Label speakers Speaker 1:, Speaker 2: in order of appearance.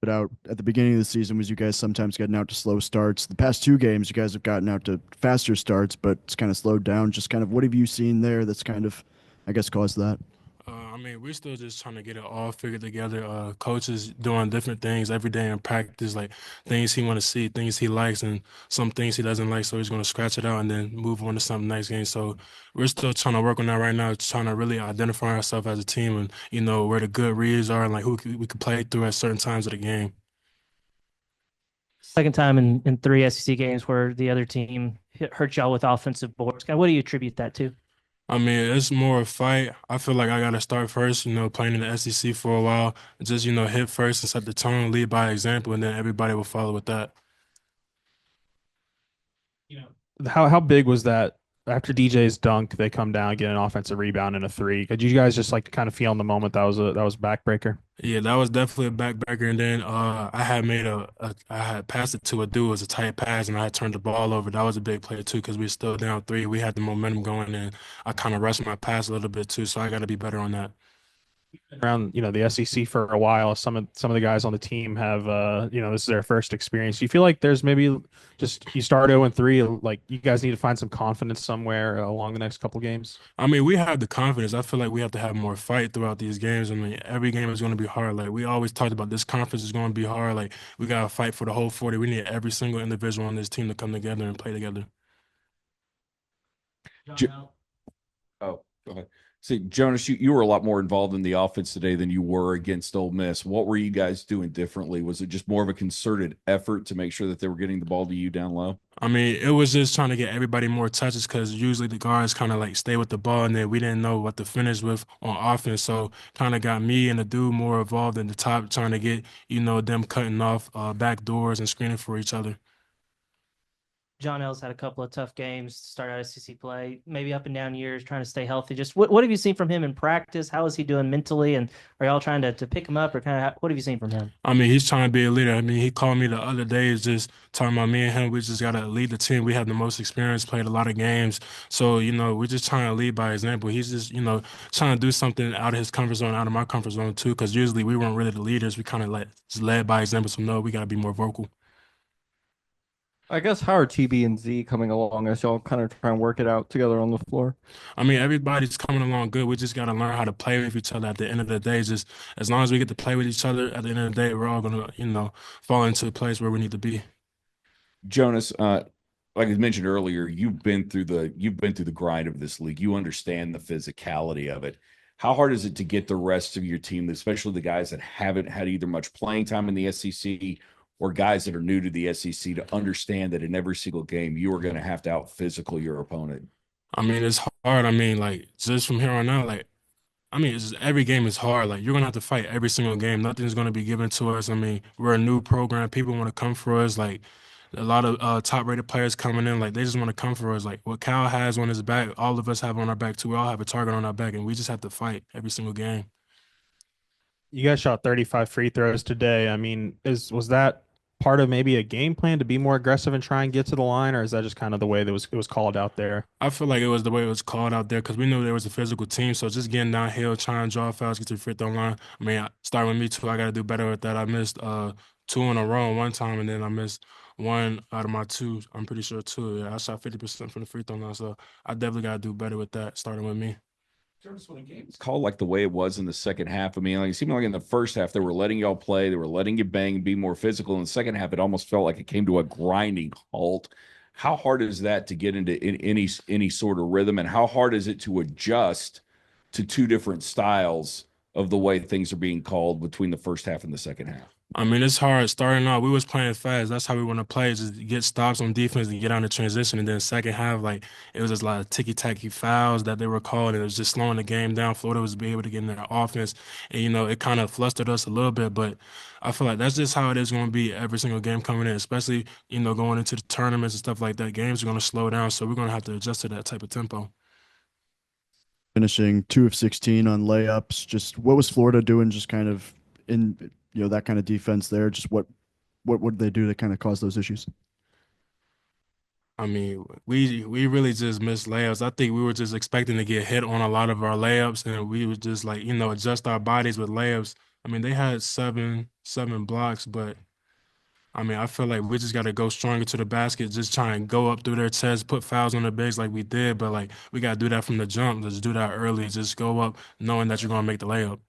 Speaker 1: But out at the beginning of the season was you guys sometimes getting out to slow starts. The past two games, you guys have gotten out to faster starts, but it's kind of slowed down. Just kind of what have you seen there that's kind of, I guess, caused that?
Speaker 2: I mean, we're still just trying to get it all figured together. Coach is doing different things every day in practice, like things he want to see, things he likes, and some things he doesn't like. So he's going to scratch it out and then move on to something next game. So we're still trying to work on that right now, trying to really identify ourselves as a team and where the good reads are and like we could play through at certain times of the game.
Speaker 3: Second time in three SEC games where the other team hurt y'all with offensive boards. What do you attribute that to?
Speaker 2: I mean, it's more a fight. I feel like I gotta start first, playing in the SEC for a while. Just, hit first and set the tone, lead by example, and then everybody will follow with that.
Speaker 4: How big was that after DJ's dunk? They come down, get an offensive rebound and a three. Could you guys just like kind of feel in the moment that was a backbreaker?
Speaker 2: Yeah, that was definitely a backbreaker. And then I had made I had passed it to a dude. It was a tight pass, and I had turned the ball over. That was a big play too, because we were still down three. We had the momentum going, and I kind of rushed my pass a little bit too. So I got to be better on that.
Speaker 4: Around the SEC for a while. Some of the guys on the team have this is their first experience. Do you feel like there's maybe just you start 0-3, like you guys need to find some confidence somewhere along the next couple games?
Speaker 2: I mean, we have the confidence. I feel like we have to have more fight throughout these games. I mean, every game is going to be hard. Like we always talked about, this conference is going to be hard. Like we got to fight for the whole 40. We need every single individual on this team to come together and play together.
Speaker 5: Oh, go ahead. See, Jonas, you were a lot more involved in the offense today than you were against Ole Miss. What were you guys doing differently? Was it just more of a concerted effort to make sure that they were getting the ball to you down low?
Speaker 2: I mean, it was just trying to get everybody more touches because usually the guards kind of like stay with the ball and then we didn't know what to finish with on offense. So kind of got me and the dude more involved in the top, trying to get, them cutting off back doors and screening for each other.
Speaker 3: John L's had a couple of tough games to start out SEC play, maybe up and down years, trying to stay healthy. Just what have you seen from him in practice? How is he doing mentally? And are y'all trying to pick him up or kind of what have you seen from him?
Speaker 2: I mean, he's trying to be a leader. I mean, he called me the other day, is just talking about me and him. We just got to lead the team. We have the most experience, played a lot of games. So, we're just trying to lead by example. He's just, trying to do something out of his comfort zone, out of my comfort zone too, because usually we weren't really the leaders. We kind of like just led by example. So, no, we got to be more vocal.
Speaker 6: I guess how are TB and Z coming along as y'all kind of try and work it out together on the floor?
Speaker 2: I mean, everybody's coming along good. We just got to learn how to play with each other at the end of the day. Just as long as we get to play with each other at the end of the day, we're all going to, fall into a place where we need to be.
Speaker 5: Jonas, like I mentioned earlier, you've been through the grind of this league. You understand the physicality of it. How hard is it to get the rest of your team, especially the guys that haven't had either much playing time in the SEC or guys that are new to the SEC, to understand that in every single game you are going to have to out physical your opponent?
Speaker 2: I mean, it's hard. I mean, like, just from here on out, like, I mean, every game is hard. Like, you're gonna have to fight every single game. Nothing's gonna be given to us. I mean, we're a new program. People want to come for us. Like, a lot of top-rated players coming in. Like, they just want to come for us. Like, what Cal has on his back, all of us have on our back too. We all have a target on our back, and we just have to fight every single game.
Speaker 4: You guys shot 35 free throws today. I mean, is was that part of maybe a game plan to be more aggressive and try and get to the line, or is that just kind of the way that it was called out there?
Speaker 2: I feel like it was the way it was called out there because we knew there was a physical team. So just getting downhill, trying to draw fouls, get to the free throw line. I mean, starting with me too, I got to do better with that. I missed two in a row one time, and then I missed one out of my two. I'm pretty sure two. Yeah, I shot 50% from the free throw line, so I definitely got to do better with that. Starting with me.
Speaker 5: When a game is called like the way it was in the second half, I mean, like it seemed like in the first half they were letting y'all play, they were letting you bang and be more physical. In the second half, it almost felt like it came to a grinding halt. How hard is that to get into any sort of rhythm, and how hard is it to adjust to two different styles of the way things are being called between the first half and the second half?
Speaker 2: I mean, it's hard starting out. We was playing fast. That's how we want to play, just get stops on defense and get on the transition. And then second half, like it was just a lot of ticky-tacky fouls that they were called, and it was just slowing the game down. Florida was be able to get in their offense, and it kind of flustered us a little bit. But I feel like that's just how it is going to be every single game coming in, especially going into the tournaments and stuff like that. Games are going to slow down, so we're going to have to adjust to that type of tempo.
Speaker 1: Finishing 2 of 16 on layups. Just what was Florida doing? Just kind of in that kind of defense there. Just what would they do to kind of cause those issues?
Speaker 2: I mean, we really just missed layups. I think we were just expecting to get hit on a lot of our layups, and we would just like, adjust our bodies with layups I mean, they had seven blocks, but I mean, I feel like we just got to go stronger to the basket, just try and go up through their chest, put fouls on their bigs like we did. But like we got to do that from the jump. Just do that early. Just go up knowing that you're gonna make the layup.